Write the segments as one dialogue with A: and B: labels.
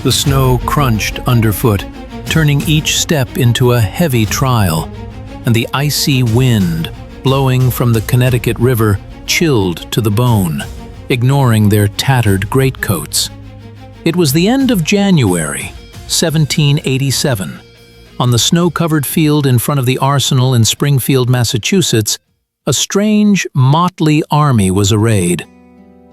A: The snow crunched underfoot, turning each step into a heavy trial, and the icy wind, blowing from the Connecticut River, chilled to the bone, ignoring their tattered greatcoats. It was the end of January, 1787. On the snow-covered field in front of the arsenal in Springfield, Massachusetts, a strange, motley army was arrayed.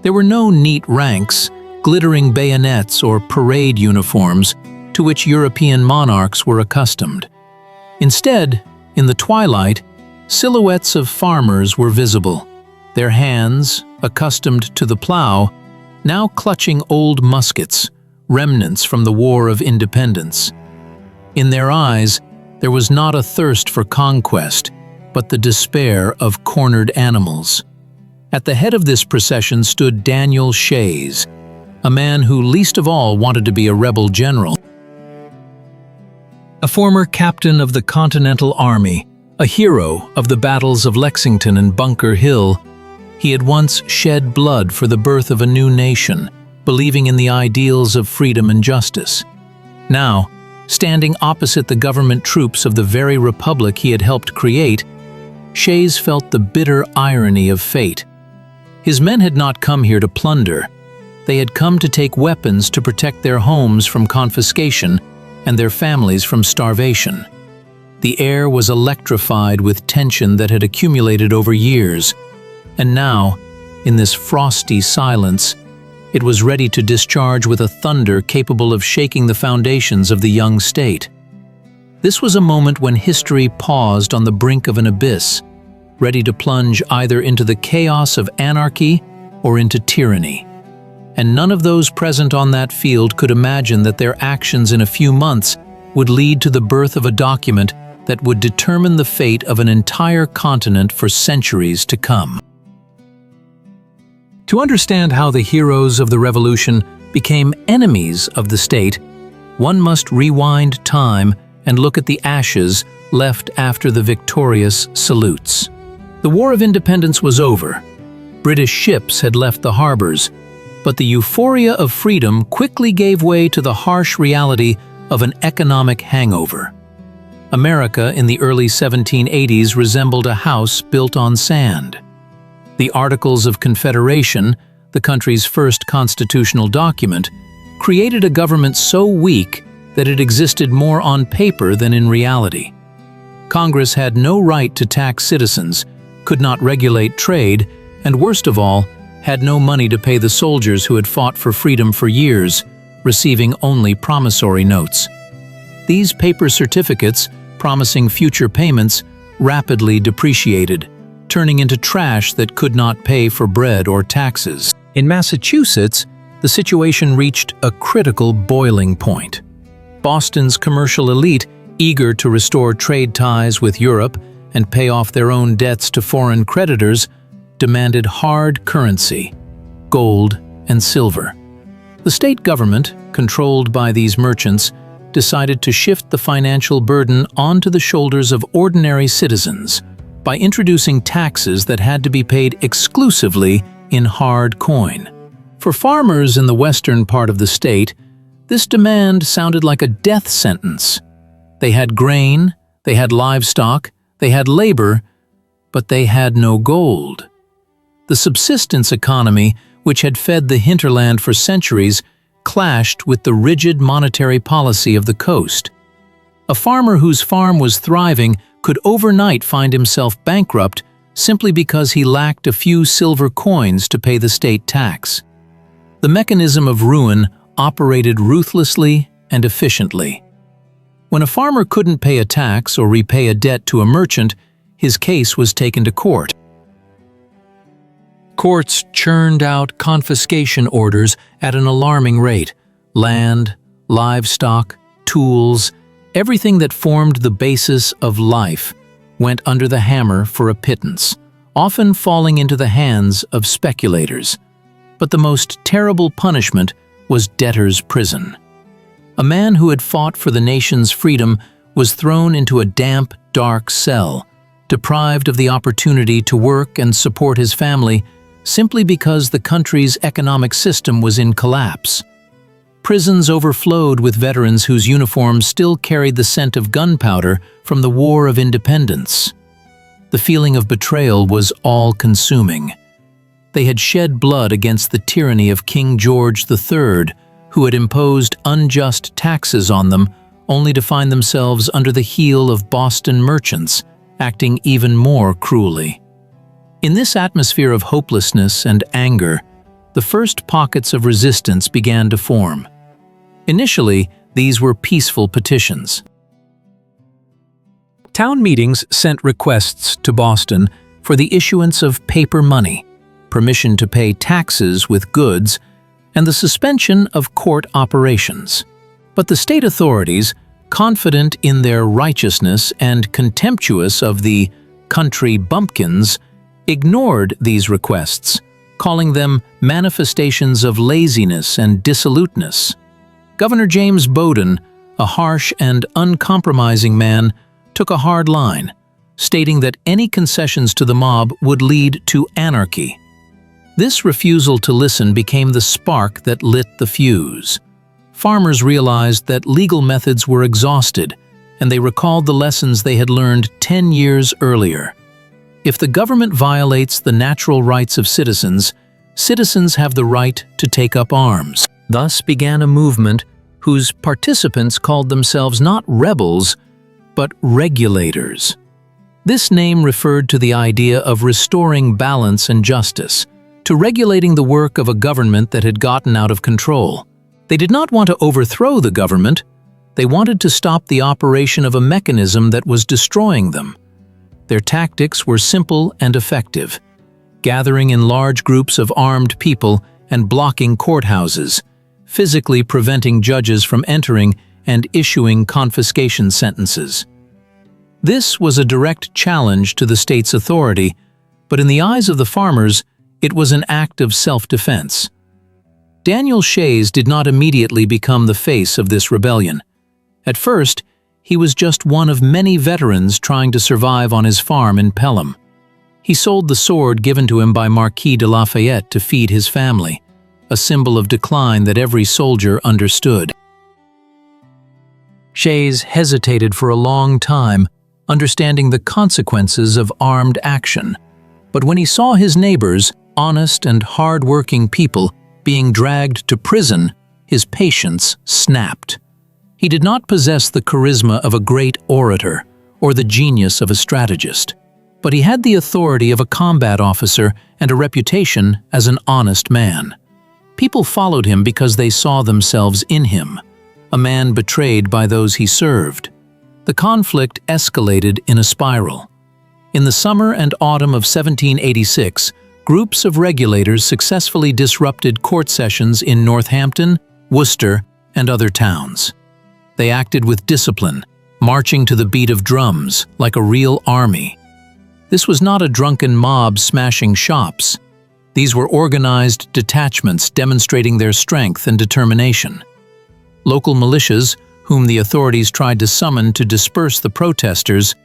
A: There were no neat ranks, glittering bayonets, or parade uniforms to which European monarchs were accustomed. Instead, in the twilight, silhouettes of farmers were visible, their hands, accustomed to the plow, now clutching old muskets, remnants from the War of Independence. In their eyes, there was not a thirst for conquest, but the despair of cornered animals. At the head of this procession stood Daniel Shays, a man who least of all wanted to be a rebel general. A former captain of the Continental Army, a hero of the battles of Lexington and Bunker Hill, he had once shed blood for the birth of a new nation, believing in the ideals of freedom and justice. Now, standing opposite the government troops of the very republic he had helped create, Shays felt the bitter irony of fate. His men had not come here to plunder. They had come to take weapons to protect their homes from confiscation and their families from starvation. The air was electrified with tension that had accumulated over years, and now, in this frosty silence, it was ready to discharge with a thunder capable of shaking the foundations of the young state. This was a moment when history paused on the brink of an abyss, ready to plunge either into the chaos of anarchy or into tyranny. And none of those present on that field could imagine that their actions in a few months would lead to the birth of a document that would determine the fate of an entire continent for centuries to come. To understand how the heroes of the revolution became enemies of the state, one must rewind time and look at the ashes left after the victorious salutes. The War of Independence was over. British ships had left the harbors, but the euphoria of freedom quickly gave way to the harsh reality of an economic hangover. America in the early 1780s resembled a house built on sand. The Articles of Confederation, the country's first constitutional document, created a government so weak that it existed more on paper than in reality. Congress had no right to tax citizens, could not regulate trade, and worst of all, had no money to pay the soldiers who had fought for freedom for years, receiving only promissory notes. These paper certificates, promising future payments, rapidly depreciated, turning into trash that could not pay for bread or taxes. In Massachusetts, the situation reached a critical boiling point. Boston's commercial elite, eager to restore trade ties with Europe and pay off their own debts to foreign creditors, demanded hard currency, gold and silver. The state government, controlled by these merchants, decided to shift the financial burden onto the shoulders of ordinary citizens by introducing taxes that had to be paid exclusively in hard coin. For farmers in the western part of the state, this demand sounded like a death sentence. They had grain, they had livestock, they had labor, but they had no gold. The subsistence economy, which had fed the hinterland for centuries, clashed with the rigid monetary policy of the coast. A farmer whose farm was thriving could overnight find himself bankrupt simply because he lacked a few silver coins to pay the state tax. The mechanism of ruin operated ruthlessly and efficiently. When a farmer couldn't pay a tax or repay a debt to a merchant, his case was taken to court. Courts churned out confiscation orders at an alarming rate. Land, livestock, tools, everything that formed the basis of life went under the hammer for a pittance, often falling into the hands of speculators. But the most terrible punishment was debtor's prison. A man who had fought for the nation's freedom was thrown into a damp, dark cell, deprived of the opportunity to work and support his family simply because the country's economic system was in collapse. prisons overflowed with veterans whose uniforms still carried the scent of gunpowder from the War of Independence. The feeling of betrayal was all-consuming. They had shed blood against the tyranny of King George III, who had imposed unjust taxes on them, only to find themselves under the heel of Boston merchants, acting even more cruelly. In this atmosphere of hopelessness and anger, the first pockets of resistance began to form. Initially, these were peaceful petitions. Town meetings sent requests to Boston for the issuance of paper money, permission to pay taxes with goods, and the suspension of court operations. But the state authorities, confident in their righteousness and contemptuous of the country bumpkins, ignored these requests, calling them manifestations of laziness and dissoluteness. Governor James Bowdoin, a harsh and uncompromising man, took a hard line, stating that any concessions to the mob would lead to anarchy. This refusal to listen became the spark that lit the fuse. Farmers realized that legal methods were exhausted, and they recalled the lessons they had learned 10 years earlier. If the government violates the natural rights of citizens, citizens have the right to take up arms. Thus began a movement whose participants called themselves not rebels, but regulators. This name referred to the idea of restoring balance and justice, to regulating the work of a government that had gotten out of control. They did not want to overthrow the government. They wanted to stop the operation of a mechanism that was destroying them. Their tactics were simple and effective, gathering in large groups of armed people and blocking courthouses, physically preventing judges from entering and issuing confiscation sentences. This was a direct challenge to the state's authority, but in the eyes of the farmers, it was an act of self-defense. Daniel Shays did not immediately become the face of this rebellion. At first, he was just one of many veterans trying to survive on his farm in Pelham. He sold the sword given to him by Marquis de Lafayette to feed his family, a symbol of decline that every soldier understood. Shays hesitated for a long time, understanding the consequences of armed action. But when he saw his neighbors, honest and hard-working people, being dragged to prison, his patience snapped. He did not possess the charisma of a great orator or the genius of a strategist, but he had the authority of a combat officer and a reputation as an honest man. People followed him because they saw themselves in him, a man betrayed by those he served. The conflict escalated in a spiral. In the summer and autumn of 1786, groups of regulators successfully disrupted court sessions in Northampton, Worcester, and other towns. They acted with discipline, marching to the beat of drums like a real army. This was not a drunken mob smashing shops. These were organized detachments demonstrating their strength and determination. Local militias, whom the authorities tried to summon to disperse the protesters,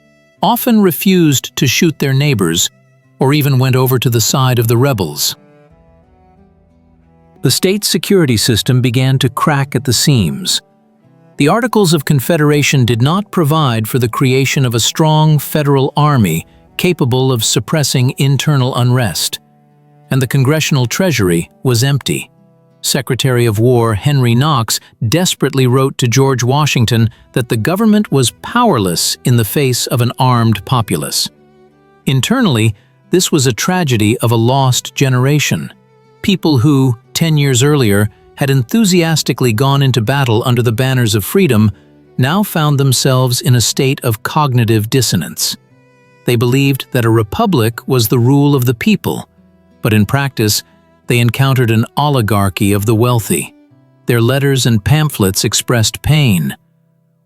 A: often refused to shoot their neighbors or even went over to the side of the rebels. The state security system began to crack at the seams. The Articles of Confederation did not provide for the creation of a strong federal army capable of suppressing internal unrest, and the congressional treasury was empty. Secretary of War Henry Knox desperately wrote to George Washington that the government was powerless in the face of an armed populace. Internally, this was a tragedy of a lost generation. People who, 10 years earlier, had enthusiastically gone into battle under the banners of freedom now found themselves in a state of cognitive dissonance. They believed that a republic was the rule of the people, but in practice, they encountered an oligarchy of the wealthy. Their letters and pamphlets expressed pain.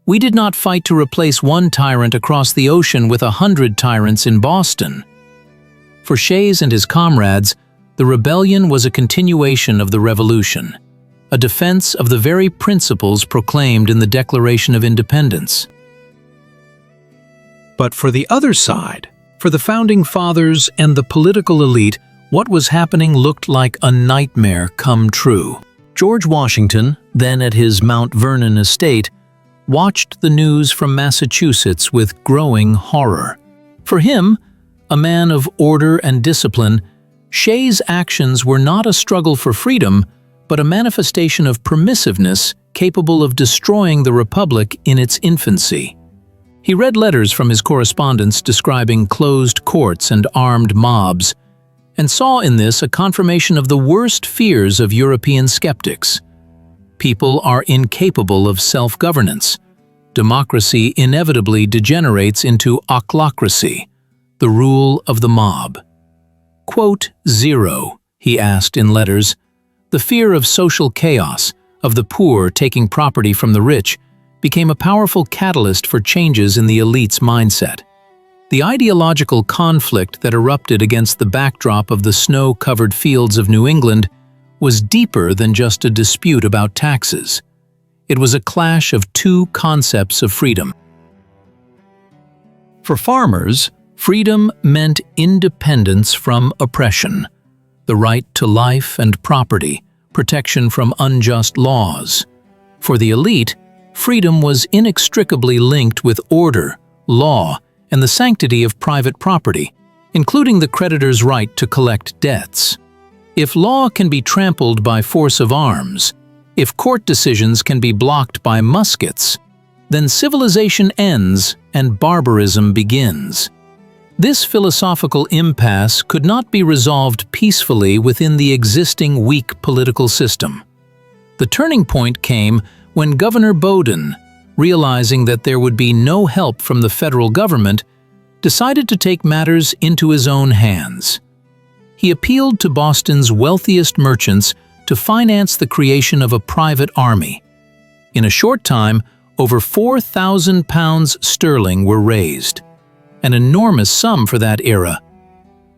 A: "We did not fight to replace one tyrant across the ocean with 100 tyrants in Boston." For Shays and his comrades, the rebellion was a continuation of the revolution, a defense of the very principles proclaimed in the Declaration of Independence. But for the other side, for the Founding Fathers and the political elite, what was happening looked like a nightmare come true. George Washington, then at his Mount Vernon estate, watched the news from Massachusetts with growing horror. For him, a man of order and discipline, Shays' actions were not a struggle for freedom, but a manifestation of permissiveness capable of destroying the Republic in its infancy. He read letters from his correspondents describing closed courts and armed mobs, and saw in this a confirmation of the worst fears of European skeptics. People are incapable of self-governance. Democracy inevitably degenerates into ochlocracy, the rule of the mob. Quote, "Zero," he asked in letters, the fear of social chaos, of the poor taking property from the rich, became a powerful catalyst for changes in the elite's mindset. The ideological conflict that erupted against the backdrop of the snow-covered fields of New England was deeper than just a dispute about taxes. It was a clash of two concepts of freedom. For farmers, freedom meant independence from oppression, the right to life and property, protection from unjust laws. For the elite, freedom was inextricably linked with order, law, and the sanctity of private property, including the creditor's right to collect debts. If law can be trampled by force of arms, if court decisions can be blocked by muskets, then civilization ends and barbarism begins. This philosophical impasse could not be resolved peacefully within the existing weak political system. The turning point came when Governor Bowdoin, realizing that there would be no help from the federal government, decided to take matters into his own hands. He appealed to Boston's wealthiest merchants to finance the creation of a private army. In a short time, over 4,000 pounds sterling were raised, an enormous sum for that era.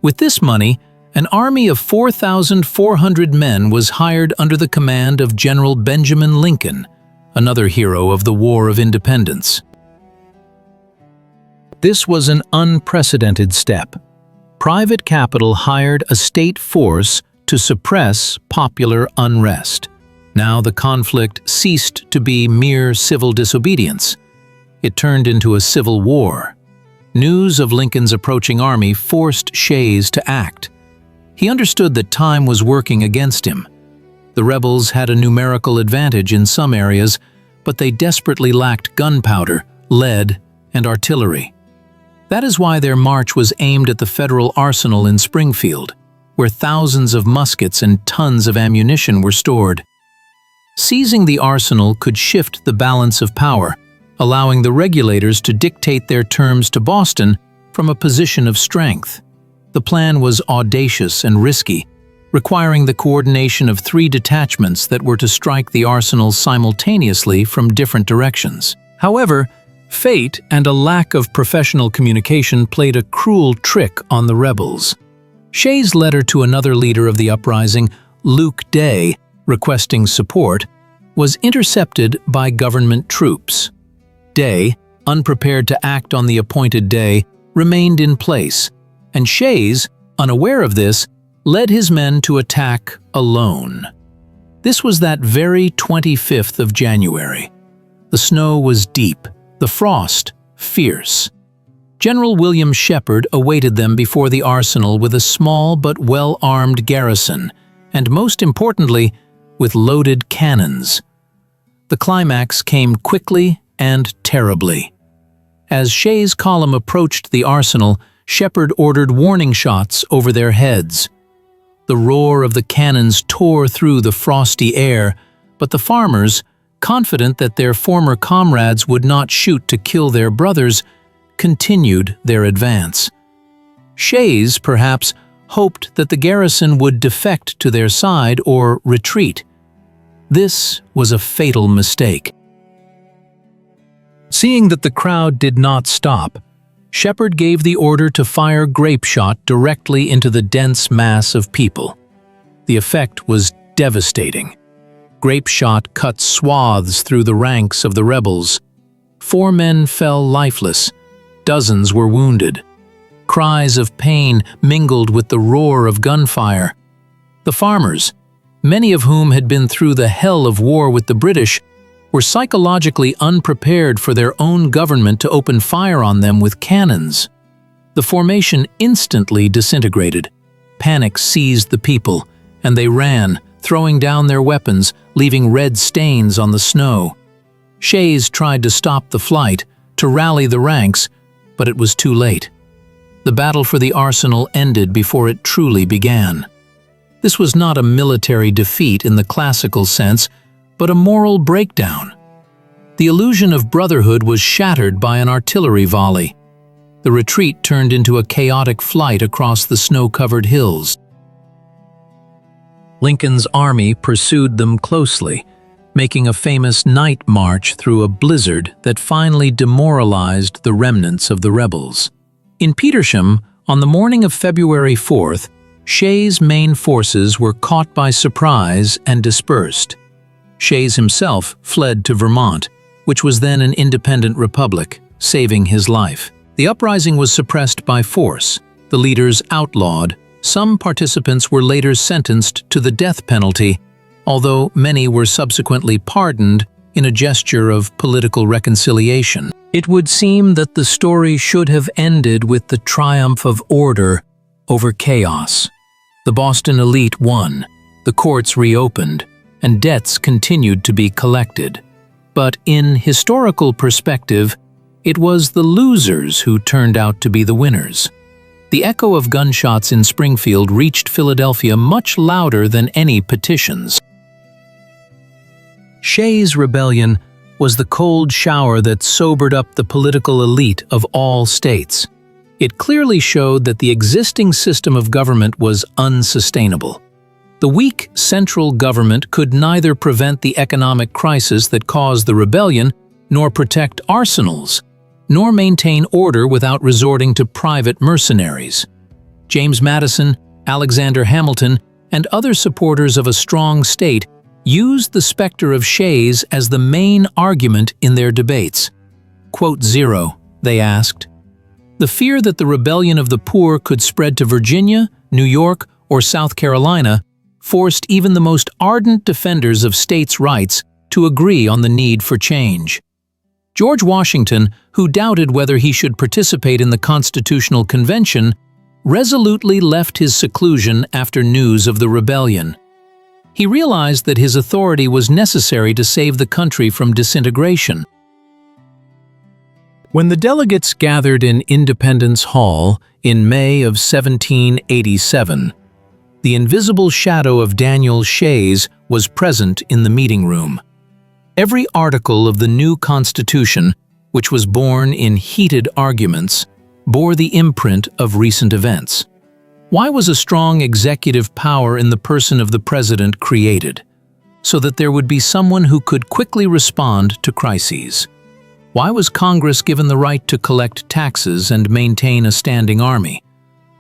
A: With this money, an army of 4,400 men was hired under the command of General Benjamin Lincoln, another hero of the War of Independence. This was an unprecedented step. Private capital hired a state force to suppress popular unrest. Now the conflict ceased to be mere civil disobedience. It turned into a civil war. News of Lincoln's approaching army forced Shays to act. He understood that time was working against him. The rebels had a numerical advantage in some areas, but they desperately lacked gunpowder, lead, and artillery. That is why their march was aimed at the federal arsenal in Springfield, where thousands of muskets and tons of ammunition were stored. Seizing the arsenal could shift the balance of power, allowing the regulators to dictate their terms to Boston from a position of strength. The plan was audacious and risky, requiring the coordination of 3 detachments that were to strike the arsenal simultaneously from different directions. However, fate and a lack of professional communication played a cruel trick on the rebels. Shays' letter to another leader of the uprising, Luke Day, requesting support, was intercepted by government troops. Day, unprepared to act on the appointed day, remained in place, and Shays, unaware of this, led his men to attack alone. This was that very 25th of January. The snow was deep, the frost fierce. General William Shepard awaited them before the arsenal with a small but well-armed garrison, and most importantly, with loaded cannons. The climax came quickly and terribly. As Shays' column approached the arsenal, Shepard ordered warning shots over their heads. The roar of the cannons tore through the frosty air, but the farmers, confident that their former comrades would not shoot to kill their brothers, continued their advance. Shays, perhaps, hoped that the garrison would defect to their side or retreat. This was a fatal mistake. Seeing that the crowd did not stop, Shepard gave the order to fire grape shot directly into the dense mass of people. The effect was devastating. Grape shot cut swaths through the ranks of the rebels. 4 men fell lifeless. Dozens were wounded. Cries of pain mingled with the roar of gunfire. The farmers, many of whom had been through the hell of war with the British, were psychologically unprepared for their own government to open fire on them with cannons. The formation instantly disintegrated. Panic seized the people, and they ran, throwing down their weapons, leaving red stains on the snow. Shays tried to stop the flight, to rally the ranks, but it was too late. The battle for the arsenal ended before it truly began. This was not a military defeat in the classical sense, but a moral breakdown. The illusion of brotherhood was shattered by an artillery volley. The retreat turned into a chaotic flight across the snow-covered hills. Lincoln's army pursued them closely, making a famous night march through a blizzard that finally demoralized the remnants of the rebels. In Petersham, on the morning of February 4th, Shays' main forces were caught by surprise and dispersed. Shays himself fled to Vermont, which was then an independent republic, saving his life. The uprising was suppressed by force, the leaders outlawed. Some participants were later sentenced to the death penalty, although many were subsequently pardoned in a gesture of political reconciliation. It would seem that the story should have ended with the triumph of order over chaos. The Boston elite won, the courts reopened, and debts continued to be collected. But in historical perspective, it was the losers who turned out to be the winners. The echo of gunshots in Springfield reached Philadelphia much louder than any petitions. Shays' rebellion was the cold shower that sobered up the political elite of all states. It clearly showed that the existing system of government was unsustainable. The weak central government could neither prevent the economic crisis that caused the rebellion, nor protect arsenals, nor maintain order without resorting to private mercenaries. James Madison, Alexander Hamilton, and other supporters of a strong state used the specter of Shays as the main argument in their debates. Quote zero, they asked. The fear that the rebellion of the poor could spread to Virginia, New York, or South Carolina forced even the most ardent defenders of states' rights to agree on the need for change. George Washington, who doubted whether he should participate in the Constitutional Convention, resolutely left his seclusion after news of the rebellion. He realized that his authority was necessary to save the country from disintegration. When the delegates gathered in Independence Hall in May of 1787, the invisible shadow of Daniel Shays was present in the meeting room. Every article of the new Constitution, which was born in heated arguments, bore the imprint of recent events. Why was a strong executive power in the person of the president created? So that there would be someone who could quickly respond to crises. Why was Congress given the right to collect taxes and maintain a standing army?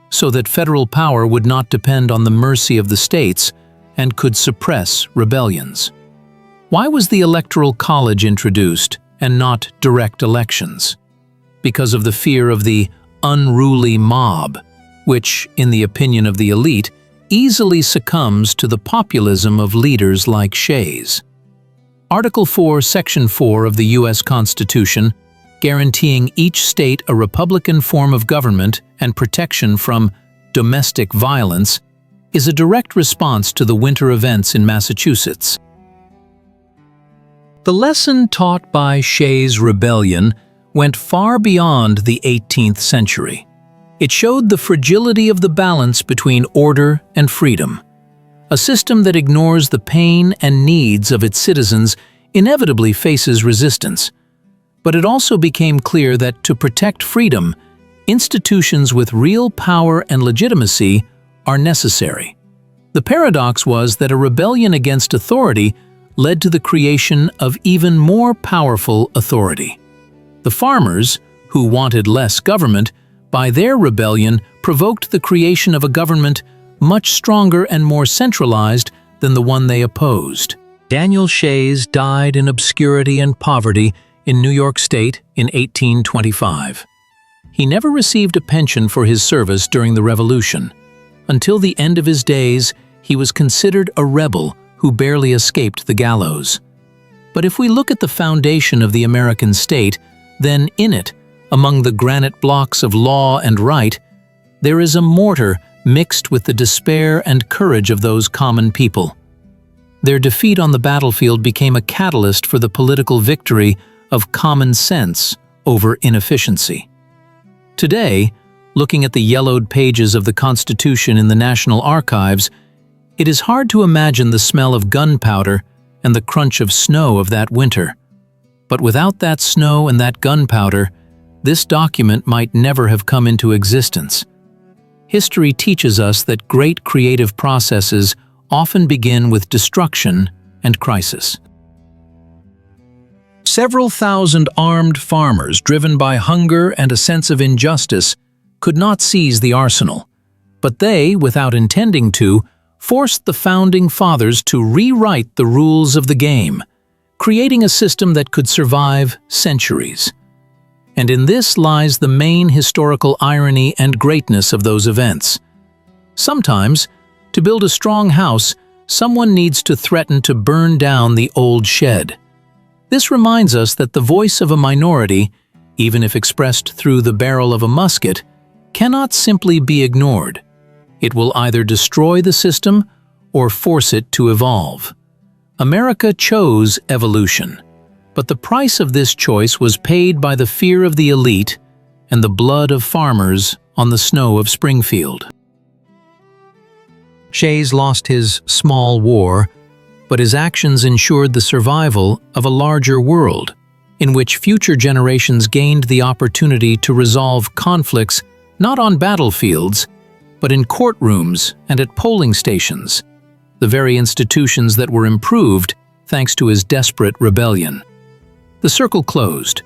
A: So that federal power would not depend on the mercy of the states and could suppress rebellions. Why was the Electoral College introduced and not direct elections? Because of the fear of the unruly mob, which, in the opinion of the elite, easily succumbs to the populism of leaders like Shays. Article 4, Section 4 of the U.S. Constitution, guaranteeing each state a republican form of government and protection from domestic violence, is a direct response to the winter events in Massachusetts. The lesson taught by Shays' rebellion went far beyond the 18th century. It showed the fragility of the balance between order and freedom. A system that ignores the pain and needs of its citizens inevitably faces resistance. But it also became clear that to protect freedom, institutions with real power and legitimacy are necessary. The paradox was that a rebellion against authority led to the creation of even more powerful authority. The farmers, who wanted less government, by their rebellion provoked the creation of a government much stronger and more centralized than the one they opposed. Daniel Shays died in obscurity and poverty in New York State in 1825. He never received a pension for his service during the Revolution. Until the end of his days, he was considered a rebel who barely escaped the gallows. But if we look at the foundation of the American state, then in it, among the granite blocks of law and right, there is a mortar mixed with the despair and courage of those common people. Their defeat on the battlefield became a catalyst for the political victory of common sense over inefficiency. Today, looking at the yellowed pages of the Constitution in the National Archives, it is hard to imagine the smell of gunpowder and the crunch of snow of that winter. But without that snow and that gunpowder, this document might never have come into existence. History teaches us that great creative processes often begin with destruction and crisis. Several thousand armed farmers, driven by hunger and a sense of injustice, could not seize the arsenal. But they, without intending to, forced the founding fathers to rewrite the rules of the game, creating a system that could survive centuries. And in this lies the main historical irony and greatness of those events. Sometimes, to build a strong house, someone needs to threaten to burn down the old shed. This reminds us that the voice of a minority, even if expressed through the barrel of a musket, cannot simply be ignored. It will either destroy the system or force it to evolve. America chose evolution, but the price of this choice was paid by the fear of the elite and the blood of farmers on the snow of Springfield. Shays lost his small war, but his actions ensured the survival of a larger world, in which future generations gained the opportunity to resolve conflicts not on battlefields, but in courtrooms and at polling stations, the very institutions that were improved thanks to his desperate rebellion. The circle closed.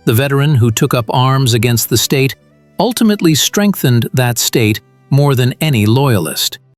A: The veteran who took up arms against the state ultimately strengthened that state more than any loyalist.